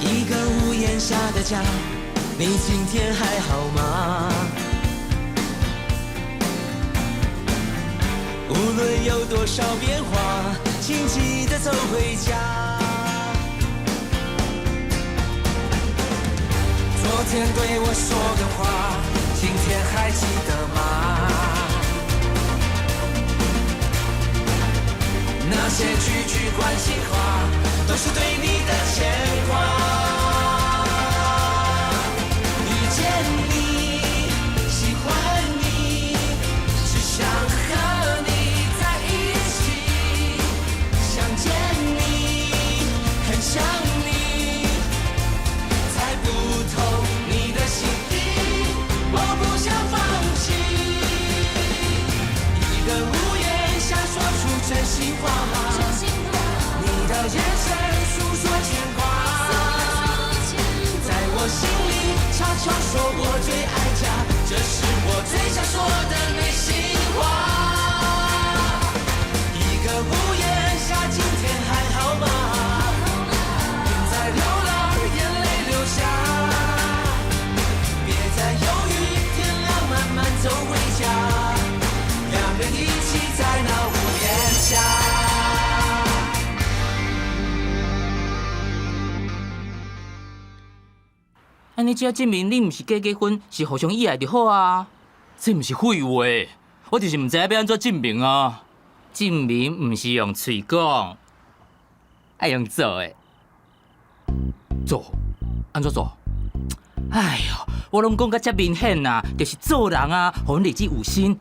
一个屋檐下的家，你今天还好吗？无论有多少变化，请记得走回家。昨天对我说的话，今天还记得吗？那些句句关心话，都是对你的牵挂。遇见你，喜欢你，只想和你在一起。想见你，很想你，猜不透你的心意，我不想放弃。一个屋檐下说出真心话，你的眼神诉说牵挂，在我心里悄悄说我最爱家，这是我最想说的内心话。一个屋檐下，今天还好吗？云在流浪，眼泪流下，别再犹豫，天亮慢慢走回家，两人一起在那屋檐下。安尼只要证明你毋是假结婚，是互相意爱就好啊。这毋是废话，我就是毋知影要安怎证明啊。证明毋是用嘴讲，爱用做的。做？安怎做？哎呦，我拢讲甲遮明显啊，就是做人啊，互阮日子有心。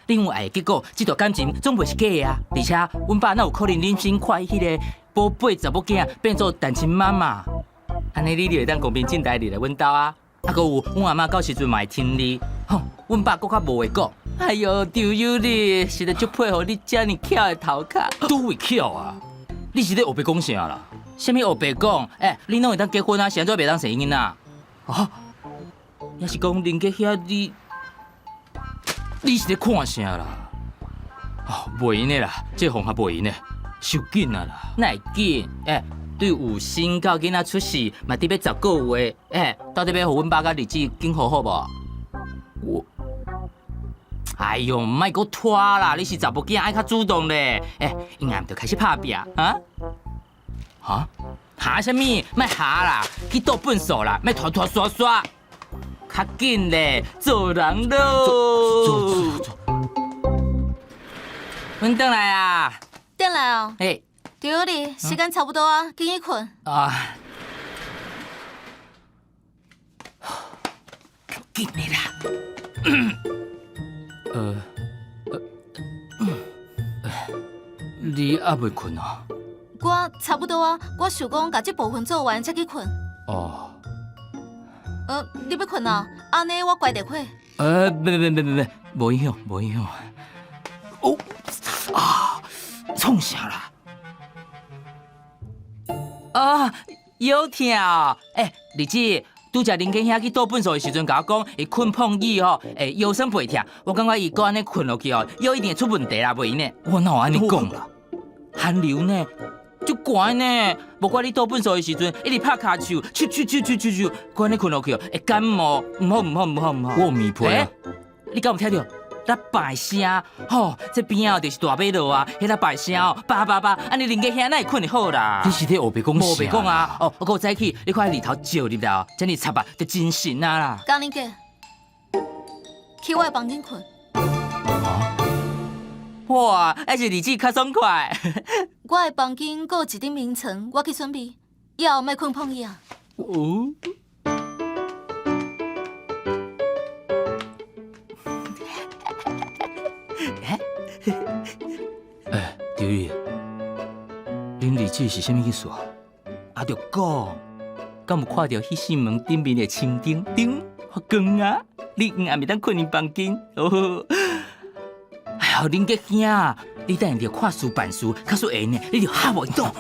恁有爱的结果，这段感情总袂是假的啊。而且，阮爸哪有可能忍心看伊迄个宝贝查某囝变做单亲妈妈？安尼你就会当公平正大入来阮兜啊！啊，搁有阮阿嬷到时阵嘛会听你。吼，阮爸搁较无话讲。哎呦，丢友你，实在足佩服你遮尔巧的头壳。拄会巧啊？你是咧黑白讲啥啦？啥物黑白讲？你拢会当结婚啊？是安怎袂当生囡仔？啊？也是讲林家遐你是咧看啥啦？哦，袂用的啦，这方法袂用的，收紧啊啦。哪会紧？对有心到囡仔出世，嘛得要10个月。到底要互阮爸甲日子紧好好无？我，哎呦，莫搁拖啦！你是查某囝，爱较主动咧。应该就开始拍拼啊？哈？哈什么？莫哈啦，去倒粪扫啦，莫拖拖刷刷，较紧咧，做人咯。走。阮倒来啊！转来哦。对哩，时间差不多啊，紧去困。紧你啦。你还未困啊？我差不多啊，我想讲把这部分做完才去困。哦。你要困啊？安尼我乖得快。别，无影响。哦，创啥啦？腰痛哦！日子拄则林家兄去倒粪扫的时阵，甲我讲会困碰椅吼，腰酸背痛。我感觉伊搁安尼困落去哦，腰一定会出问题啦，袂用呢。我哪有安尼讲啦？寒流呢，足寒呢。无怪你倒粪扫的时阵一直拍骹手，啾，搁安尼困落去哦，会感冒。唔好。我有棉被啊。你敢有听到？那摆声，吼，这边啊就是大马路啊，迄个摆声哦，叭，安尼林家兄哪会困得好啦？你是咧黑白讲啥？黑白讲啊！我搁早起，你快日头照入来哦，这样插吧就真神啊啦！江林哥，去我的房间困。哇，还是日子较爽快。我的房间搁有一顶眠床，我去准备，以后莫困碰伊啊。哦。丢宇，恁日子是啥物意思啊？着讲，敢有看到迄扇门顶面的青灯发光啊？你暗暝当困恁房间哦。哎呦，恁家兄，你等下着看书办书，较输会呢，你着哈袂动；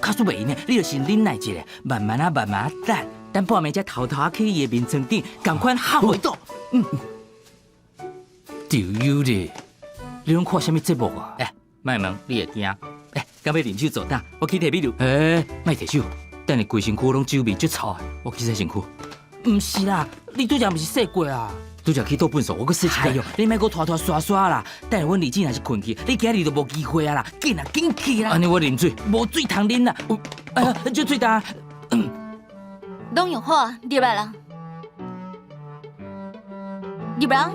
较输袂呢，你着先忍耐一下，慢慢等半暝才偷去伊的面床顶，共款哈袂动。丢友咧，你拢看啥物节目啊？莫问，你会惊？敢要啉酒坐胆，我去摕笔录。莫摕手，等你规身躯拢酒味足臭的，我去洗身躯。唔是啦，你拄则毋是洗过啊？拄则去倒粪扫，我搁洗一遍。哎呦，你莫搁拖拖刷刷啦！等下阮日子若是困去，你今日就无机会啊啦！紧啊，紧去啦！安尼我啉水，无水通啉啦。哎呀，这水大。拢用好啊，入来啦，入来。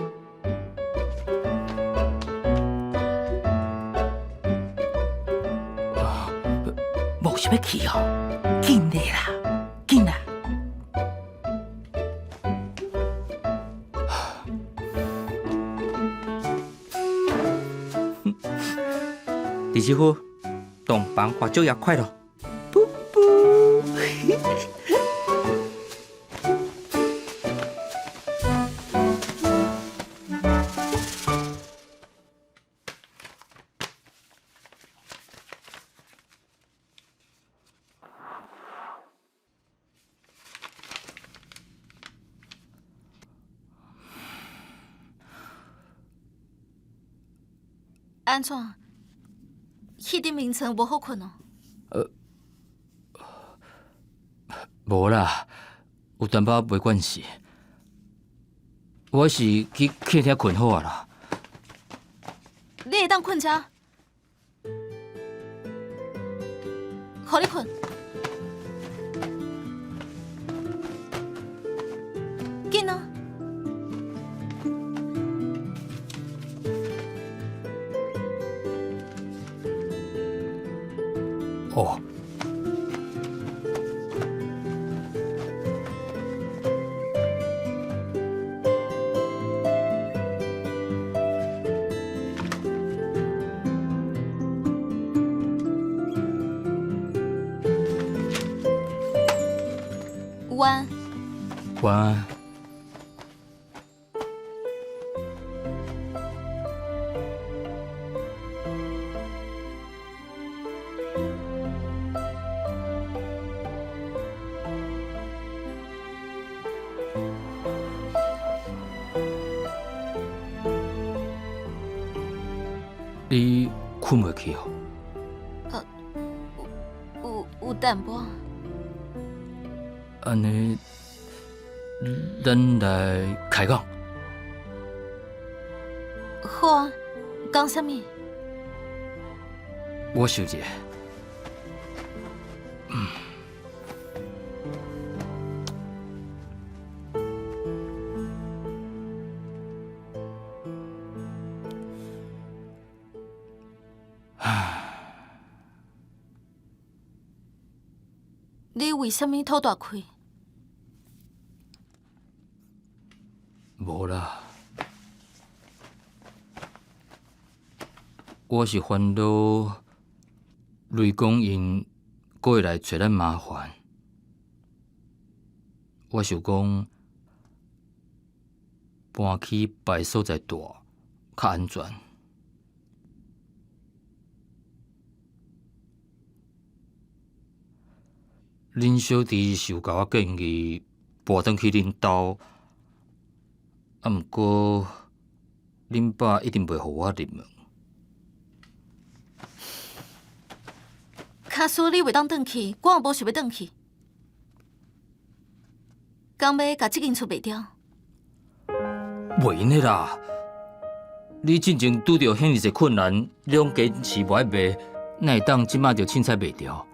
无想要去哦，紧嘞啦，紧啦！李师傅，洞房花烛夜快乐！噗噗。安怎？迄顶眠床无好困哦？无啦，有淡薄袂惯势。我是去客厅困好啊啦。你会当困遮？互你困。紧啊！哦。晚安。晚安。你困袂去哦？有淡薄。安尼，咱来开讲。好啊，讲啥物？我想一下。你为什么吐大气？无啦，我是烦恼雷公因过来找咱麻烦。我想讲，搬去别所在住，较安全。恁小弟是有甲我建议搬转去恁兜，啊，毋过恁爸一定袂互我入门。假使你袂当转去，我也无想要转去。讲要甲这间厝卖掉？袂用的啦！你进前拄着遐尼济困难，你拢坚持无爱卖，哪会当即马就凊彩卖掉？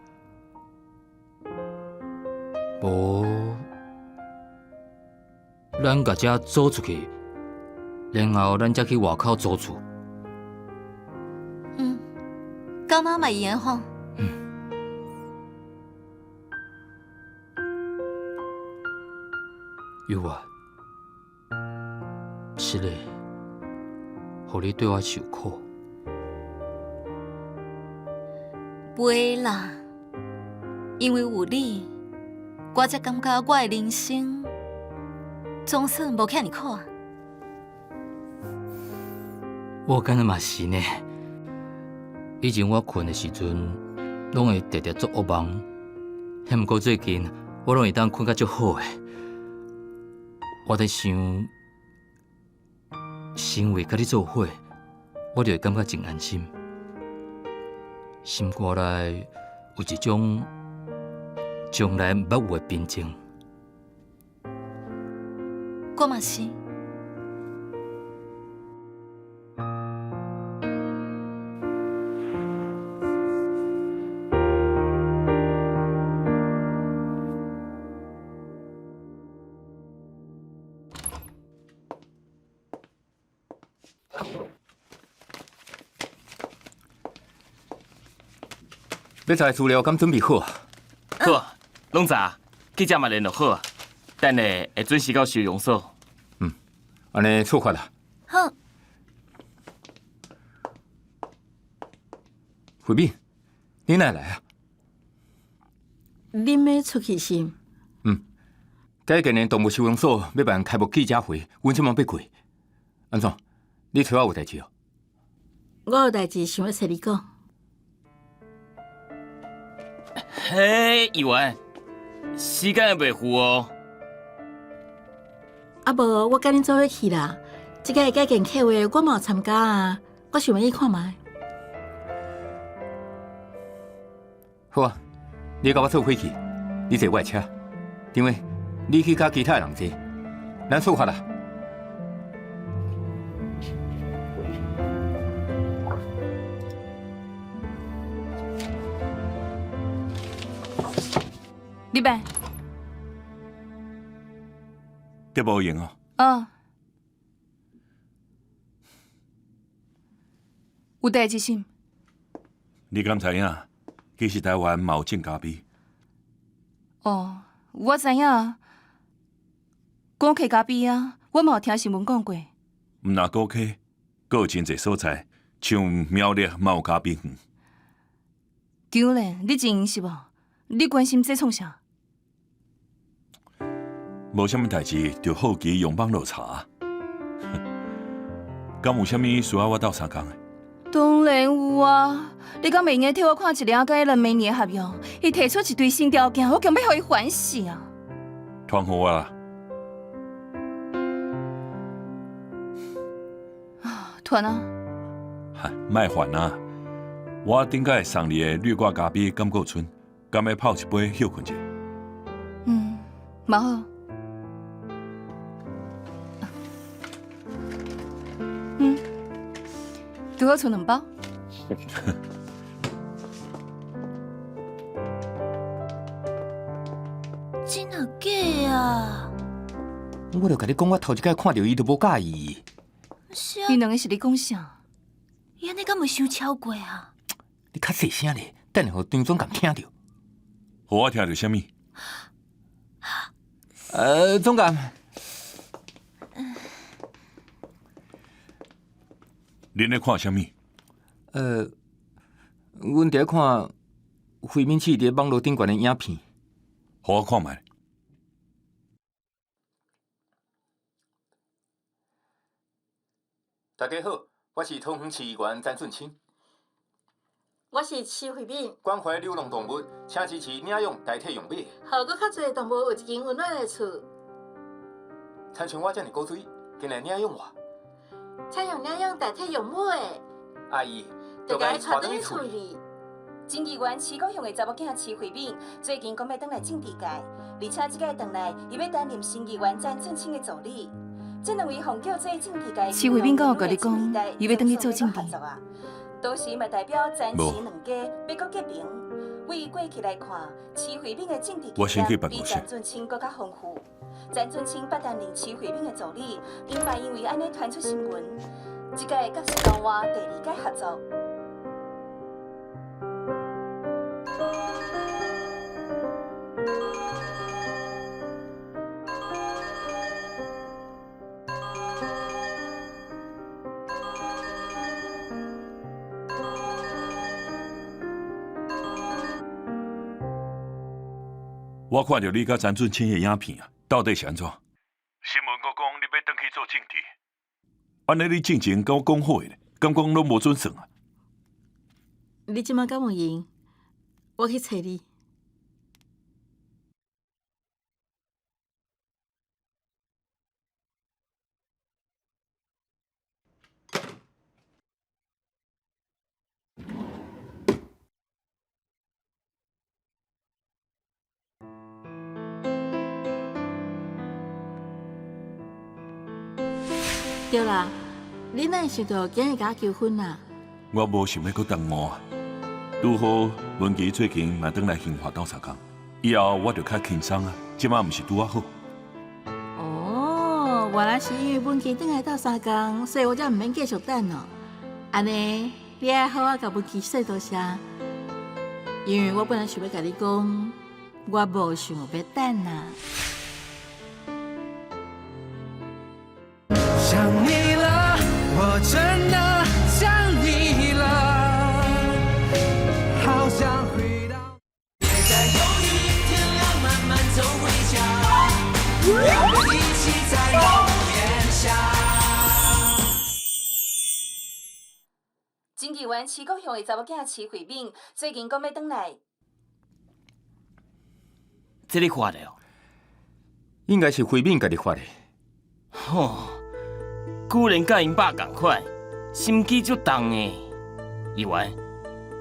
无，咱甲遮租出去，然后咱才去外口租厝。敢若嘛会用吼？有啊，是嘞，互你对我受苦。袂啦，因为有你，我才感觉我的人生总算无遐尼苦啊。我敢若嘛是呢。以前我困的时阵，拢会常常做噩梦，遐毋过最近我拢会当困甲足好诶。我在想，生活甲你做伙，我就会感觉真安心，心肝内有一种从来毋捌有的平静。我嘛是。要查的资料敢准备好啊？好，拢查，记者嘛联络好啊。等下会准时到收容所。安尼出发啦。好，慧敏，你哪来啊？恁要出去是？该今年动物收容所要办开幕记者会，阮即满要过。安怎？你找我有代志哦？我有代志想要找你讲。嘿，议员，时间会袂赴哦。啊无，我甲恁做伙去啦。即个改建客话，我嘛有参加啊。我想要去看卖。好啊，你甲我做伙去，你坐我的车，因为你去甲其他人坐，咱出发啦。李白，得无用哦。有代志心。你敢知影？其实台湾嘛有种咖啡，我知影。讲客咖啡啊，我嘛有听新闻讲过。毋若高客，阁有真侪所在，像苗栗嘛有咖啡园。求咧，你真闲是无？你关心这创啥？无啥物代志，就好奇用网络查。敢有啥物需要我斗相共的？当然有啊！你敢袂用替我看一了解人明年的合约？伊提出一堆新条件，我强要互伊烦死啊！传互我啦。团啊！莫烦啊！我顶个送你的绿挂咖啡敢够剩，敢要泡一杯休困者？蛮好。拄好剩2包。真啊假啊？我就甲你讲，我头一摆看到伊都无介意。是啊你，两个是咧讲啥？伊安尼敢有收超过啊？你较细声咧，等下互张总监听到。互我听到啥物？总监，恁咧看啥物？阮伫看惠民市伫网络顶悬的影片。互我看卖。大家好，我是桃园市议员詹俊清。我是徐慧敏，关怀流浪动物，请支持领养代替用买。互搁较侪动物有一间温暖的厝。亲像我这样古水，进来领养我。采用领养代替用买，阿姨，就该带带去转去厝里。处理。前议员市高雄的查某囝徐慧敏，最近讲要转来政治界，而且这个转来，伊要担任新议员詹俊清的助理。这两位红叫做政治界。徐慧敏敢有甲你讲，伊要转去做政治？当时嘛代表詹氏两家要搁结盟。为过去来看，徐慧敏的政治经验比詹俊清更加丰富。詹俊清捌担任徐慧敏的助理，因嘛因为安尼传出新闻。这个甲徐东华第2届合作。我看到你甲詹俊清的影片啊，到底是安怎？新闻阁讲你要转去做政治，安尼你进前甲我讲好的，敢讲拢无准算啊？你即马敢有闲？我去找你。对啦，你哪会想到今日甲我求婚啊？我无想要搁等我，拄好文琪最近嘛转来兴华斗相共，以后我就较轻松啊。即马毋是拄啊好。哦，原来是因为文琪转来斗相共，所以我才毋免继续等哦。安尼，你还好我甲文琪说多谢，因为我本来想要甲你讲，我无想要等啊。想你了，我真的想你了，好想回到。别再犹豫，天亮慢慢走回家，两人一起在屋檐下。真奇湾市国乡的查某囝徐慧敏，最近讲要转来。这你发的哦？应该是慧敏家己发的。吼，居然甲因爸共款，心机足重的。以为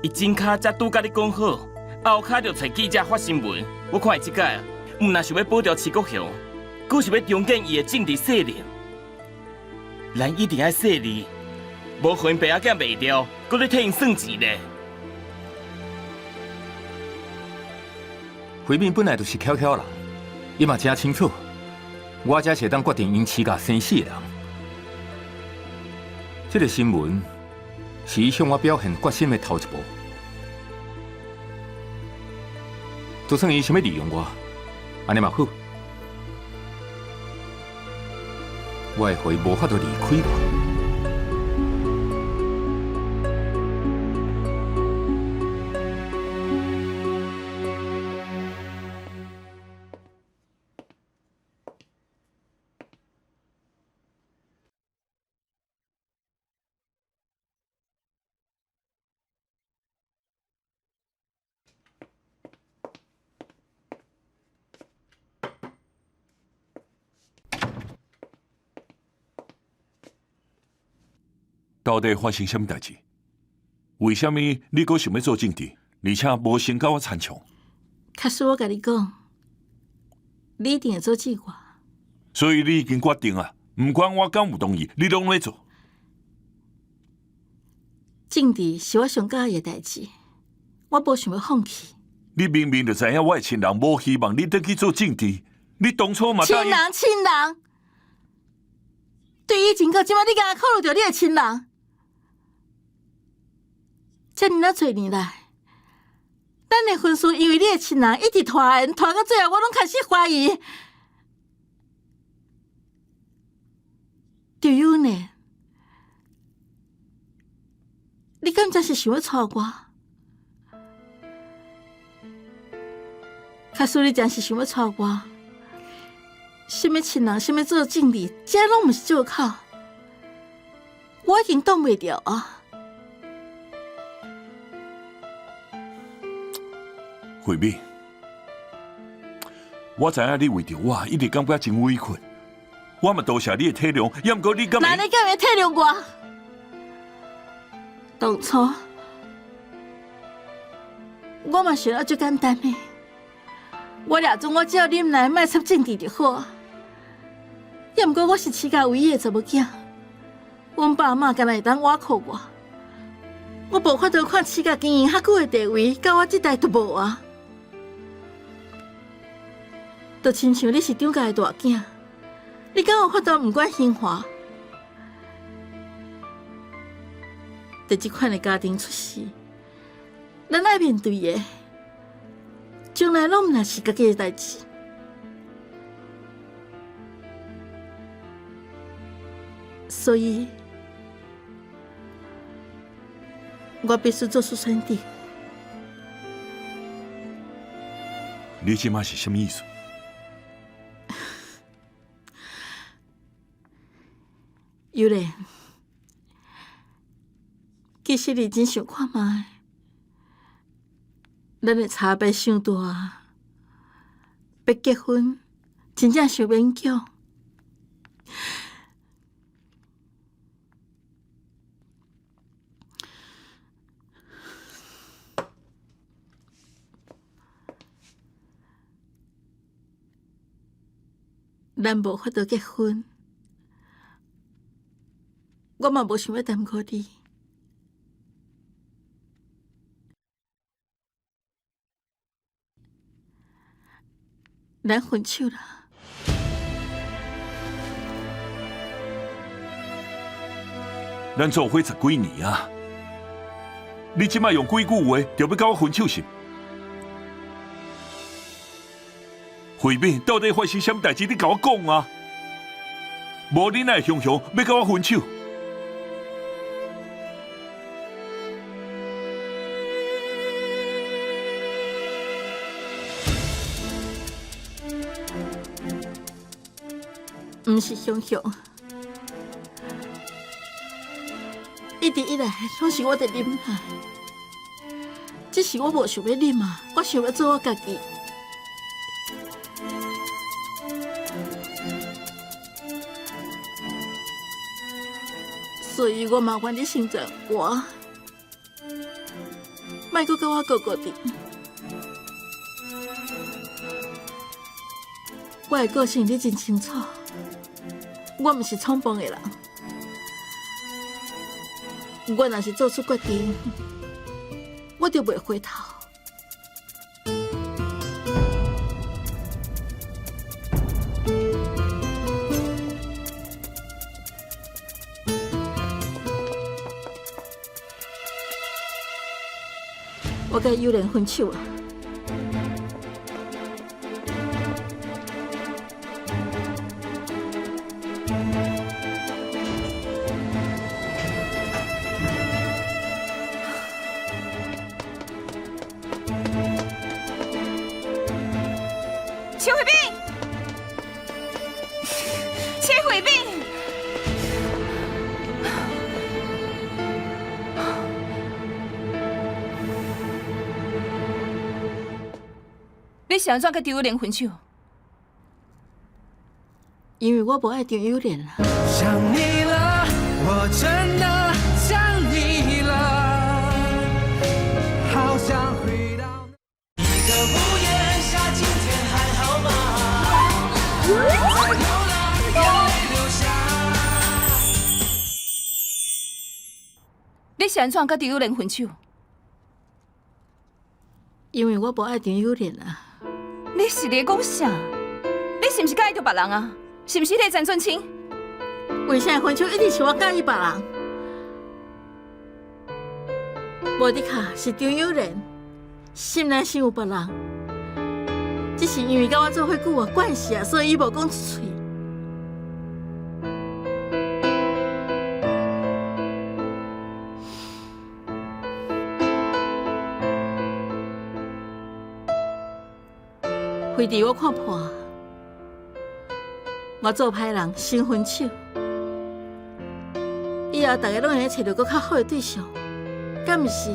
伊前骹才拄甲你讲好，后骹就找记者发新闻。我看伊即届啊，毋但想要保住市国乡，阁想要重建伊的政治势力。咱一定要说你。无互因爸仔囝卖掉，搁咧替因算钱咧。慧敏本来就是巧巧人，伊嘛真清楚，我才是当决定因饲家生死的人。这个新闻是伊向我表现决心的头一步。就算伊想要利用我，安尼嘛好，我会互伊无法度离开我。到底发生什么代志？为什么你阁想要做政治，而且无先甲我参详？假使我甲你讲，你一定会阻止我。所以你已经决定啊，不管我敢有同意，你拢要做。政治是我上喜欢的代志，我无想要放弃。你明明就知影我的亲人无希望你转去做政治，你当初嘛答应。亲人，对以前到即摆，你敢考虑到你的亲人？这么啊多年来，咱的婚事因为你的亲人一直拖延，拖到最后，我拢开始怀疑。对有呢？你敢真是想要娶我？假使你真是想要娶我，什么亲人，什么做政治，这拢毋是借口。我已经挡袂掉啊！慧敏，我知影你为着我一直感觉真委屈，我嘛多谢你的体谅，也毋过你敢会？那你敢会体谅我？当初我嘛想要最简单的，我俩总我只要啉奶卖插政治就好。也毋过我是饲家唯一的查某囝，阮爸妈敢若会当倚靠我，我无法度看饲家经营遐久的地位，甲我这代都无啊。就亲像你是张家的大囝，你敢有法度唔管兴华？在这款的家庭出世，咱爱面对的，将来拢毋若是家己的代志。所以，我必须做出选择。你即马是什么意思？有莲，其实你真想看卖，咱的差别伤大，要结婚真正是勉强。咱无法度结婚，我嘛无想要耽搁你。咱分手啦。咱做伙10几年啊，你即摆用几句话就要甲我分手是？慧敏，到底发生什么代志？你甲我讲啊！无你奈雄雄要甲我分手？毋是雄雄，一直以来拢是我伫啉奶，只是我无想要啉啊，我想要做我家己。所以我麻烦你成全我，莫阁甲我过过的。我的个性你真清楚。我毋是冲动的人，我若是做出决定，我就袂回头。我甲友莲分手啊！邱慧萍，邱慧萍，你是安怎甲张友莲分手？因为我无爱张友莲啦。想你了，我真的想你了，好想回到一个屋檐下，今天还好吗？在流浪，眼泪流下。你是安怎甲张友莲分手？因为我无爱张友莲啊。你是咧讲啥？你是毋是介意着别人啊？是毋是迄个陈俊清？为啥分手一定是我介意别人？无的卡是张友莲，心内想有别人，只是因为甲我做伙久啊关系啊，所以伊无讲出嘴。非伫我看破，我做歹人先分手，以后大家拢会找到更较好的对象，敢毋是？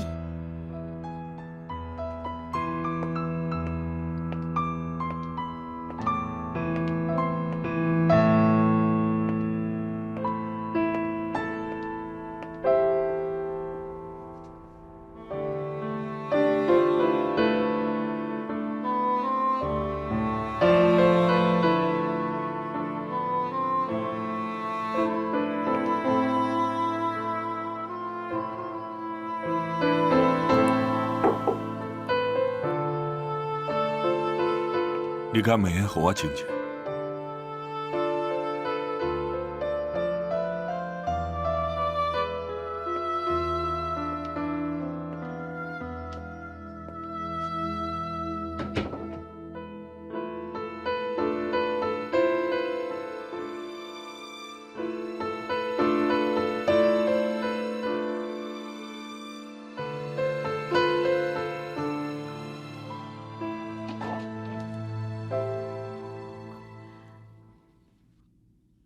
你敢会互我亲像？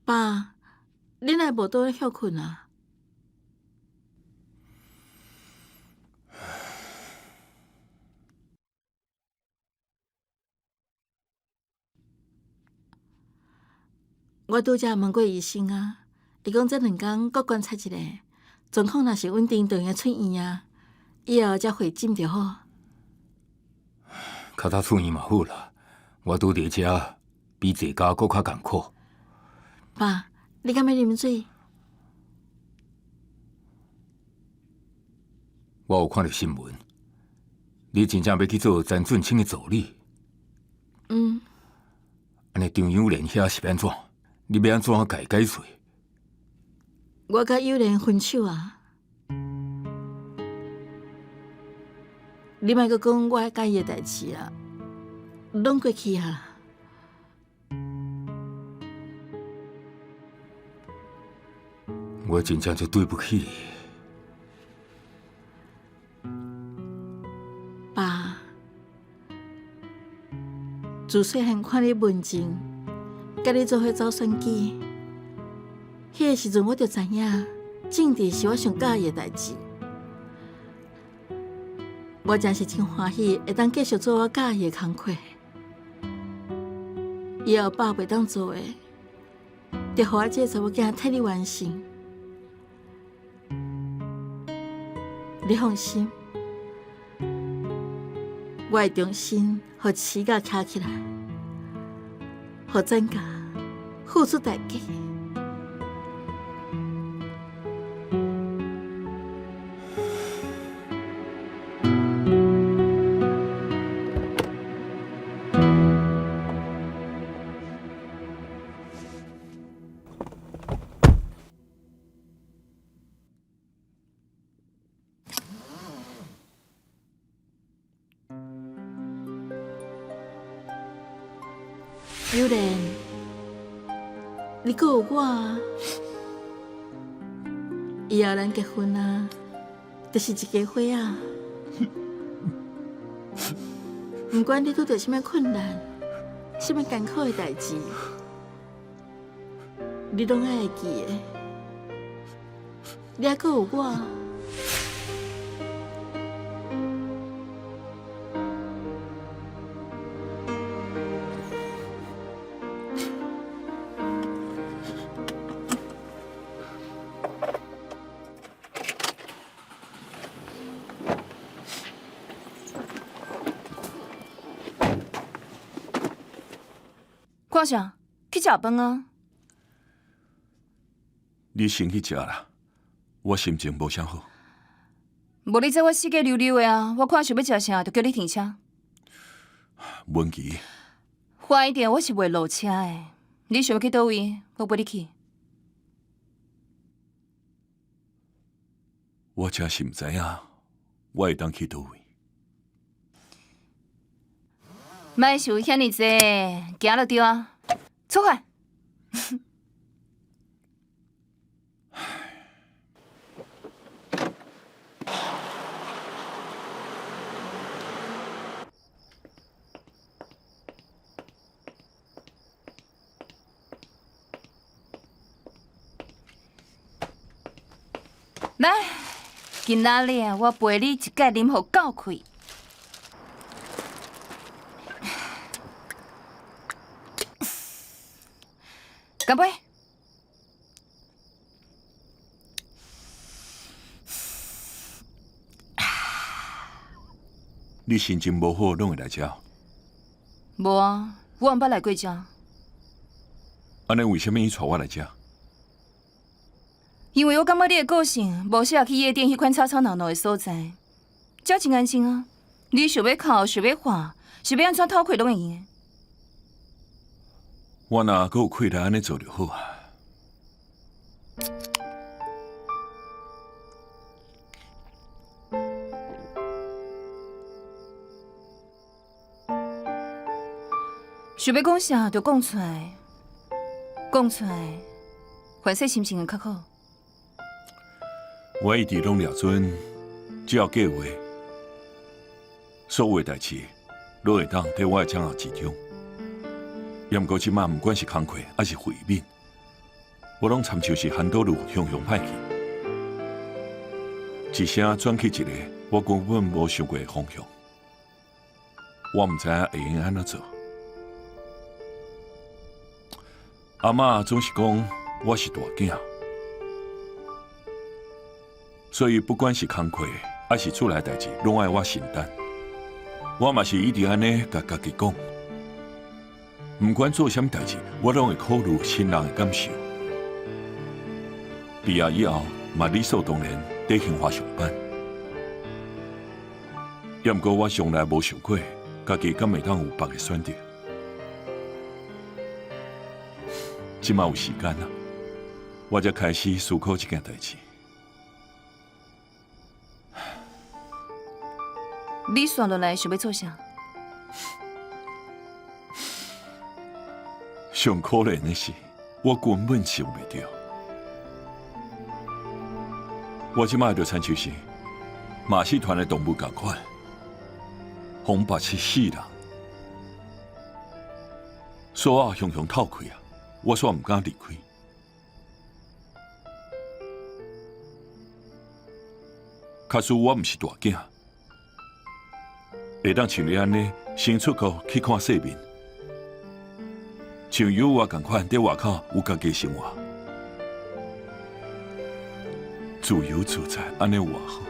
爸，你哪无倒咧休困啊？我拄则问过医生啊，伊讲这2天搁观察一下，状况若是稳定，就用出院啊，以后才回诊就好。较早出院嘛好啦，我拄伫遮比在家搁较艰苦。爸，你敢要啉水？我有看到新闻，你真正要去做詹俊清的助理。安尼张友莲遐是安怎？你要安怎改解释？我甲友莲分手啊！你莫阁讲我甲伊的代志啊，拢过去啊。我真正就对不起你。爸，自细汉看你文静，甲你做伙走选举，迄个时阵我就知影，政治是我上喜欢的代志。我真是真欢喜，会当继续做我喜欢的工课。以后爸袂当做的，就互我这个查某囝替你完成。你放心，我会重新互市甲徛起来，互咱家付出代价。友莲，你阁有我啊！以后咱结婚啊，就是一家伙啊！不管你拄到什么困难、什么艰苦的代志，你拢爱会记的。你还阁有我。看啥？去食饭啊！你先去食啦，我心情无啥好。无你做我四界溜溜的啊！我看想要食啥，就叫你停车。文琪，晚一点我是袂落车的。你想要去倒位？我陪你去。我真是唔知影，我会当去倒位。莫想遐尼济，行就对啊！出发。来，今仔日啊，我陪你一届啉互够开。干杯！你心情无好，拢会来遮？无啊，我毋捌来过遮。安尼为什么伊带我来遮？因为我感觉你的个性无适合去夜店迄款吵吵闹闹的所在，遮真安静啊！你想要哭，想要喊，想要安怎偷窥拢会用的。我若阁有气力安尼做就好啊。想要讲啥就讲出来，讲出来，反正心情会较好。我一直拢了准，只要计划，所有的代志，都会当在我的掌握之中。也毋过即马，不管是工课还是会面，我拢参像是hand倒路向歹去，一声转去一个我根本无想过的方向。我毋知影会用安怎做。阿嬷总是讲我是大囝，所以不管是工课还是厝内代志，拢爱我承担。我嘛是一直安尼甲家己讲。不管做什么代志，我拢会考虑新人的感受。毕业以后，嘛理所当然在杏花上班。也毋过我从来无想过，家己敢会当有别个选择。即马有时间啊，我才开始思考这件代志。你选落来想要做啥？上可怜的是，我根本想袂到。我即马就亲像是马戏团的动物同款，红白七死人，锁啊雄雄透开啊，我煞唔敢离开。假使我唔是大囝，会当像你安尼先出国去看世面，像有我同款在外口有家己生活，自由自在，安尼偌好。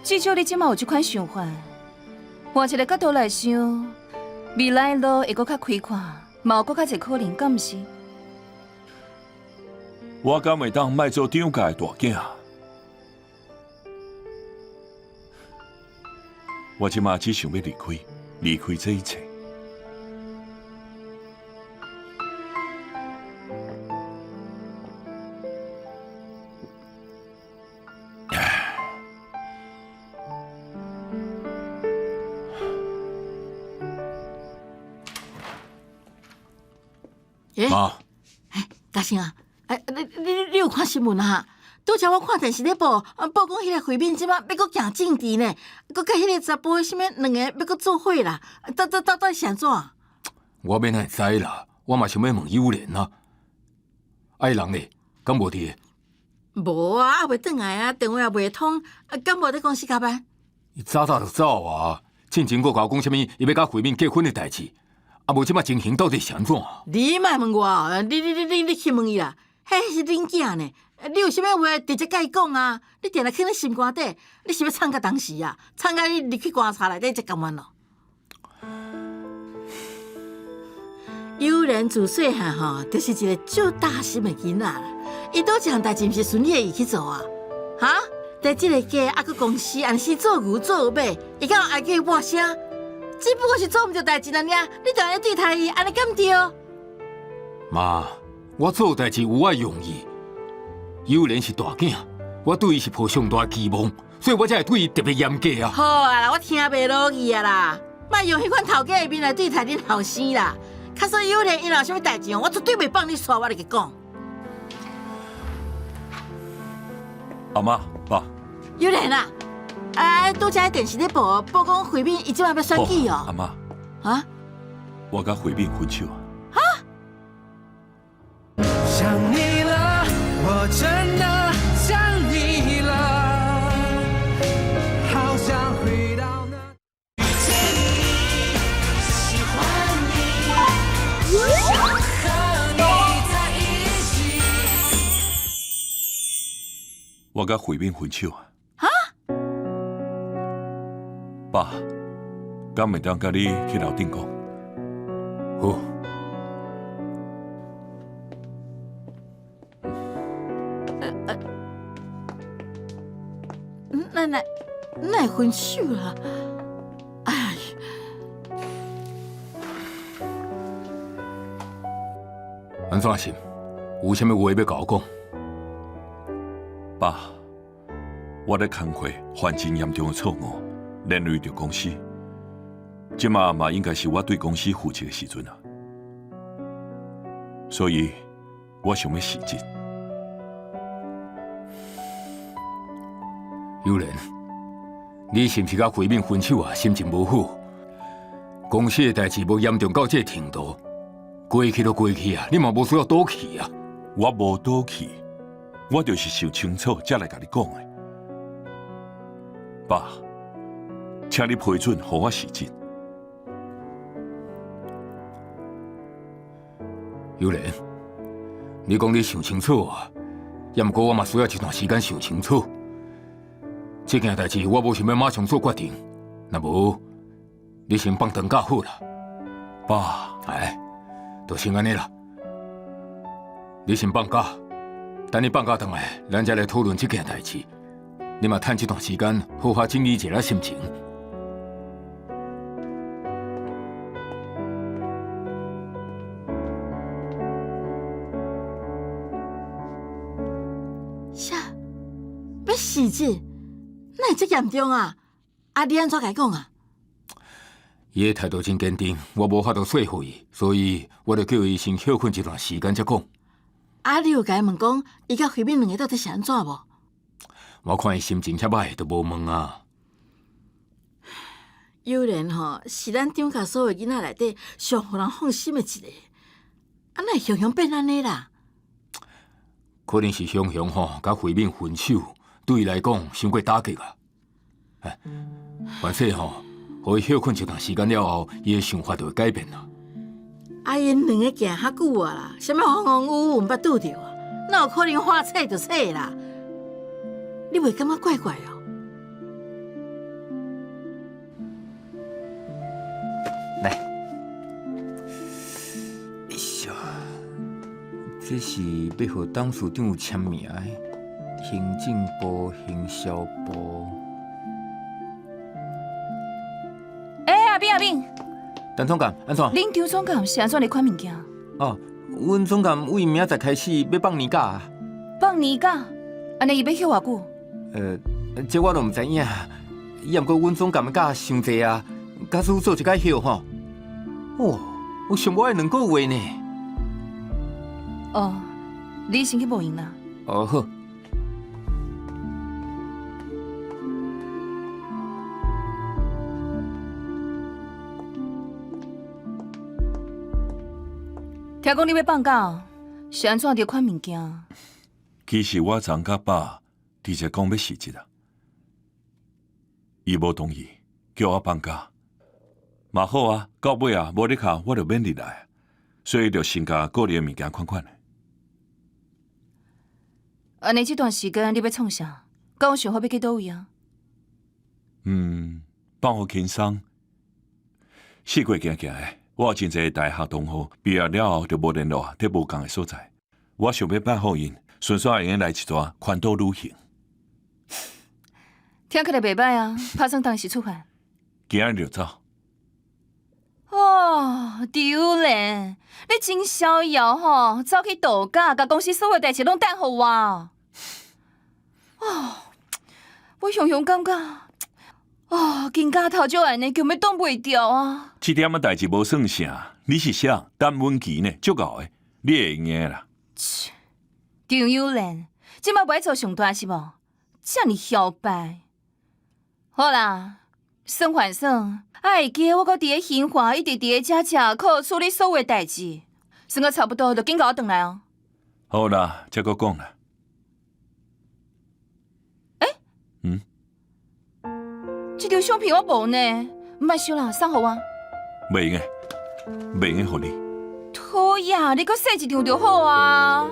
至少你即马有这款想法，换一个角度来想，未来的路会搁较开阔，嘛有搁较侪可能，敢毋是？我敢会当卖做张家的大囝？我即马只想要离开，离开这一切。妈，嘉兴啊，你有看新闻啊？拄则我看电视咧报讲迄个惠敏即马要搁行政治呢，搁甲迄个查甫什么两个要搁做伙啦，到底是安怎？我免会知啦，我嘛想要问友莲啊。爱人呢？敢无伫？无啊，还袂转来啊，电话也袂通，敢无伫公司加班？伊早就走啊！进前我甲我讲什么，伊要甲惠敏结婚的代志，啊无即马情形到底是安怎？你莫问我，你去问伊啦，迄是恁囝呢。你有啥物话直接甲伊讲啊？你定来放咧心肝底，你是要创到当时啊？创到你入去棺材内底才甘愿咯。友莲自细汉吼，就是一个足大心的囡仔啦。伊倒一项代志毋是顺利的伊去做啊？哈？在即个家，啊，佮公司安尼做牛做马，伊敢有爱叫伊半声？只不过是做毋着代志了尔，你就安尼对待伊，安尼敢对？妈，我做代志有我用意。友莲是大囝，我对伊是抱上大期望，所以我才会对伊特别严格啊。好啊啦，我听袂落去啊啦，莫用迄款头家的面来对待恁后生啦。假使友莲伊若有啥物代志，我绝对袂放你煞，我来甲讲。阿妈、爸，友莲啊，拄则电视咧报讲惠敏伊即摆要选举哦。阿妈，啊？我甲惠敏分手啊！想你了，我真的想你了，好想回到那遇见你，喜欢你，想和你在一起。我甲惠敏分手啊！啊？爸，敢会当甲你去楼顶讲？好。那会分手啦？哎，安怎是？有啥物话要甲我讲？爸，我咧工课犯真严重的错误，连累着公司。即马嘛应该是我对公司负责的时阵啊，所以我想要辞职。友莲，你是毋是甲惠敏分手啊？心情无好，公司的代志无严重到这程度，过去就过去啊，你嘛无需要赌气啊。我无赌气，我就是想清楚才来甲你讲的。爸，请你批准，互我辞职。友莲，你讲你想清楚啊，也毋过我嘛需要一段时间想清楚。这件代志我无想要马上做决定，若无，你先放长假好啦。爸，哎，就先安尼啦。你先放假，等你放假回来，咱再来讨论这件代志。你嘛趁这段时间好好整理一下心情。啥？要死子？哪会这严重啊？啊，你安怎甲伊讲啊？伊的态度真坚定，我无法度说服伊，所以我就叫伊先休困一段时间再讲。啊，你有甲伊问讲，伊甲慧敏两个到底是安怎无？我看伊心情遐歹，就无问啊。幼莲吼是咱张家所有囡仔内底上互人放心的一个，啊，哪会雄雄变安尼啦？可能是雄雄吼甲慧敏分手，对伊来讲伤过打击啊。哎，凡说吼，互伊休困一段时间了后，伊的想法就会改变啦。啊，因两个行遐久啊啦，什么风风雨雨毋捌拄着啊，哪有可能话切就切啦？你袂感觉怪怪哦？来，哎呀，这是要互董事长签名的，行政部、行销部。阿炳阿炳，陈总监，安怎？恁张总监是安怎咧款物件？哦，阮总监为明仔载开始要放年假啊。放年假，安尼伊要休偌久？这我都唔知影。伊毋过阮总监的假伤济啊，假使做一摆休吼。哦，我上无爱2个月呢。哦，你先去报应啦。哦好。听讲你要放假，是安怎着款物件？其实我昨甲爸直接讲要辞职啊，伊无同意，叫我放假。嘛好啊，到尾啊，无你卡我就免入来，所以就先甲个人的物件款款的。安尼这段时间你要创啥？敢有想好要去倒位啊？放好轻松，四过行行的。我有真侪大学同学毕业了后就无联络，伫无共的所在。我想要办好因，顺便会用来一段环岛旅行。听起来袂歹啊！打算当时出发？今日就走。哦，丢脸！你真逍遥吼，走去度假，甲公司所有代志拢等互我。哦，我雄雄感觉，哦，肩胛头就安尼，根本挡袂掉啊！这点仔代志无算啥，你是啥？等稳期呢，足够的，你会用的啦。切，张友莲，即摆袂做上大是无？遮尔嚣摆。好啦，算还算，会记我搁伫咧新华，一直伫咧遮食苦，处理所有代志，算个差不多，就紧甲我转来哦。好啦，再搁讲啦。这张相片我无呢，唔莫收啦，送互我。袂用的，袂用的，互你。讨厌，你搁洗一张就好啊。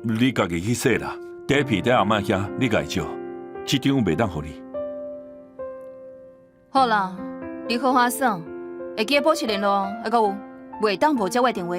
你家己去洗啦，底片在阿嬷遐，你家己照。这张袂当互你。好啦，你好好耍，会记得保持联络，还有袂当无接我电话。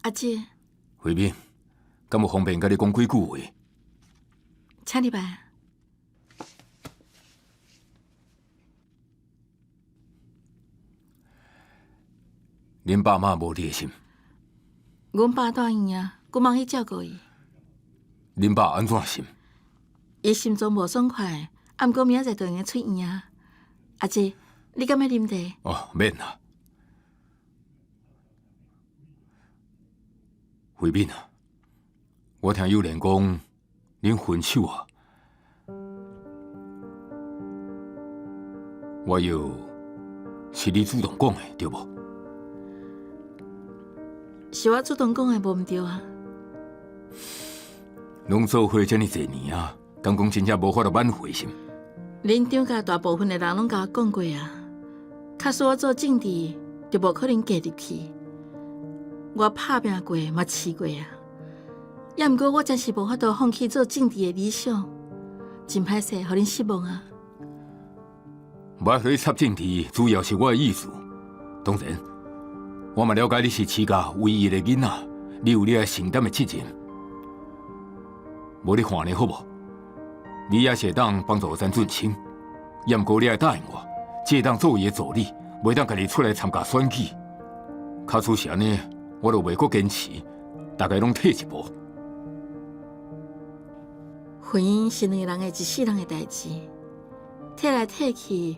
阿姐，慧敏，敢有方便甲你讲几句话？请你办。恁爸妈无你的心，阮爸住院啊，阮忙去照顾伊。恁爸安怎心？伊心中无爽快，啊，毋过明仔载就用出院啊。阿姐，你敢要啉茶？哦，免啦。慧敏啊，我听有人讲恁分手啊，我有是你主动讲的，对无？是我主动讲的，无毋对啊。拢做伙遮尔侪年啊，敢讲真正无法度挽回是毋？恁张家大部分的人拢甲我讲过啊，假使我做政治，就无可能加入去。我拍拼过，嘛试过啊。也毋过我真是无法度放弃做政治的理想，真歹势，互恁失望啊。我去插政治，主要是我的意思。当然，我嘛了解你是饲家唯一的囡仔，你有你爱承担的责任。无你看呢好无？你也是会当帮助詹俊清，也毋过你爱答应我，只会当做伊的助理，袂当家己出来参加选举。假使是安尼，我就袂阁坚持，大概拢退一步。婚姻是两个人的一世人的代志，退来退去，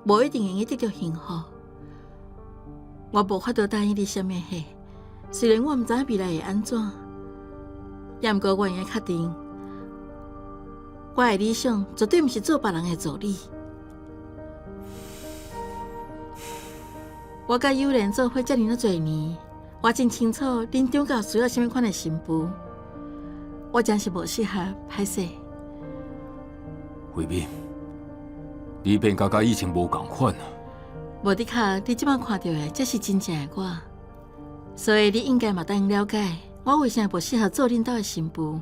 无一定会得到幸福。我无法度答应你什么货，虽然我毋知未来会安怎，也毋过我会确定，我的理想绝对毋是做别人的助理。我甲友莲做伙遮尔多年，我真清楚恁张家需要什么款的新妇，我真是无适合，歹势。慧敏，你变甲以前无共款啊！无的确，你即摆看到的，才是真正的我。所以你应该嘛当了解，我为啥无适合做恁兜的新妇。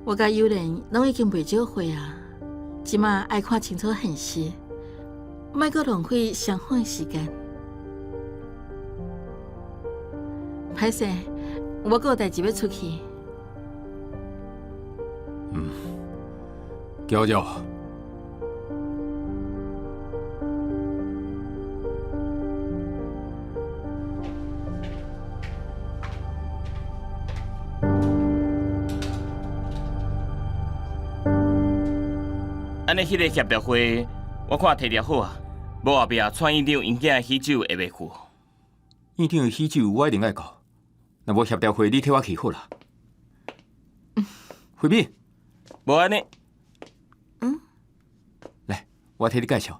我甲友莲拢已经袂少岁啊，即摆爱看清楚现实，莫阁浪费上好的时间。歹势，我阁有代志要出去。娇娇。安尼，迄个协调会，我看摕了好啊。无后壁蔡院长因囝的喜酒会袂赴。院长的喜酒我一定爱到，若无协调会，你替我去好啦。慧敏，无安尼。来，我替你介绍。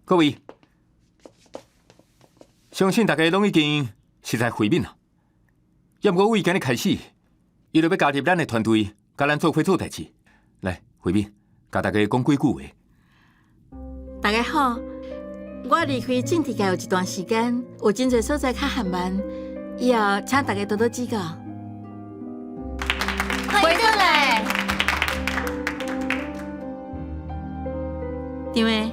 各位，相信大家拢已经识在慧敏啦。要毋过为今日开始，伊就要加入咱的团队。甲咱做伙做代志，来，慧敏，甲大家讲几句话。大家好，我离开政治界有一段时间，有真侪所在较缓慢，以后请大家多多指教。回转来，张的，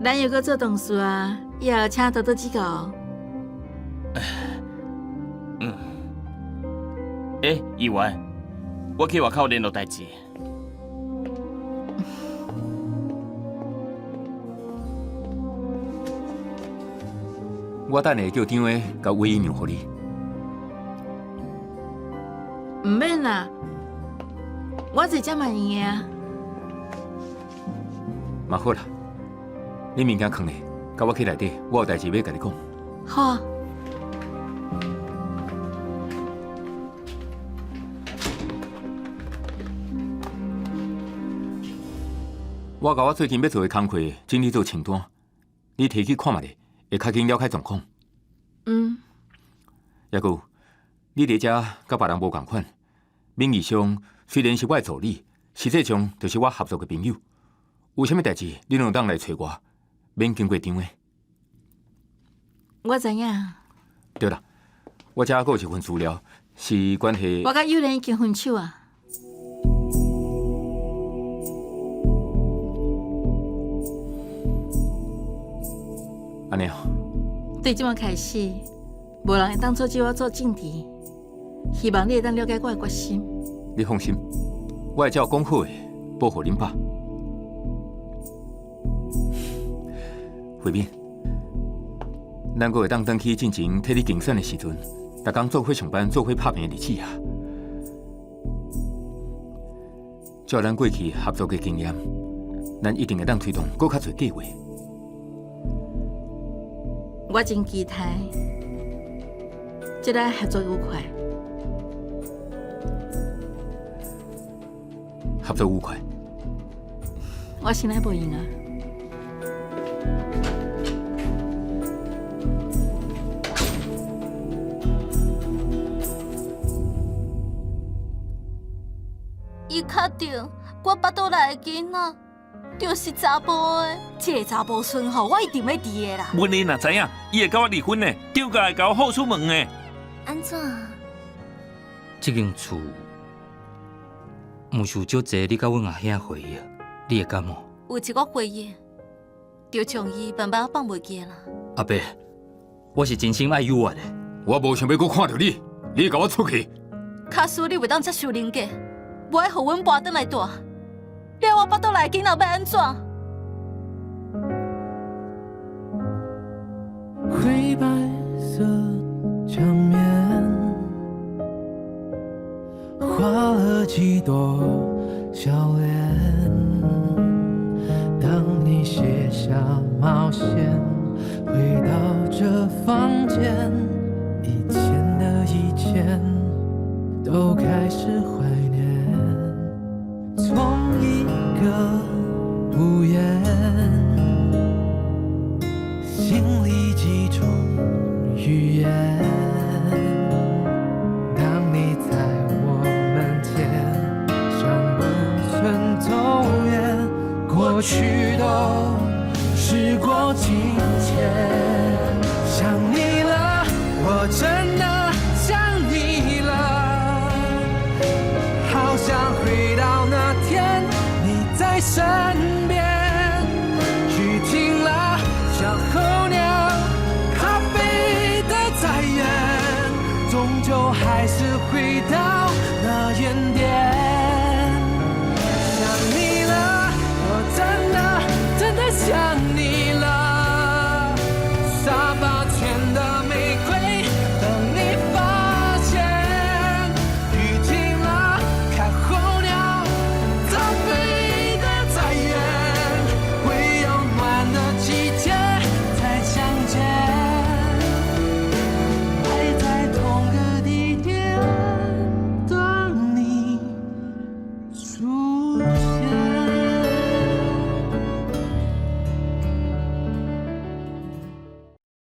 咱又搁做同事啊，以后请多多指教哦。议员。我去外口联络代志。我等下叫张的甲委员让互你。唔免啦，我自己嘛用的啊。嘛好啦，你物件放咧，甲我去内底，我有代志要甲你讲。好。我甲我最近要做的工课整理做清单，你摕去看觅咧，会较紧了解状况。还有，你伫遮甲别人无共款，名义上虽然是我的助理，实际上就是我合作的朋友。有啥物代志，你拢当来找我，免经过张的。我知影。对啦，我遮还有一份资料，是关系。我甲友莲已经分手啊。安尼啊？对即晚开始，无人会当阻止我做政治。希望你会当了解我的决心。你放心，我会照讲好的保护恁爸。慧敏，咱阁会当转去进前替你竞选的时阵，逐工做伙上班、做伙拍拼的日子啊。照咱过去合作的经验，咱一定会当推动阁较侪计划。我真期待，这个合作愉快。合作愉快。我心内无用啊。确定我巴肚内的囡仔就是查甫的。这个查甫孙吼，我一定要治的啦。阮你若知影，伊会甲我离婚的，丢家会甲我放出门的。安怎？这间厝，毋是有足济你甲阮阿兄回忆，你会敢无？有一个回忆，就将伊慢慢放袂记啦。阿伯，我是真心爱有我的。我无想要搁看到你，你甲我出去。卡斯你袂当接受人格，无爱互阮跋转来住。了我巴肚内囡仔要安怎？灰白色墙面，画了几朵笑脸。当你卸下毛线，回到这房间，以前的以前都开始怀念。从一个屋檐，心里几种语言。当你在我们前，像不曾走远，过去都时过境迁。想你了，我真的想你了，好想回到那天你在身边，去听了小候鸟咖啡的再远，终究还是回到那原点。想你了，我真的想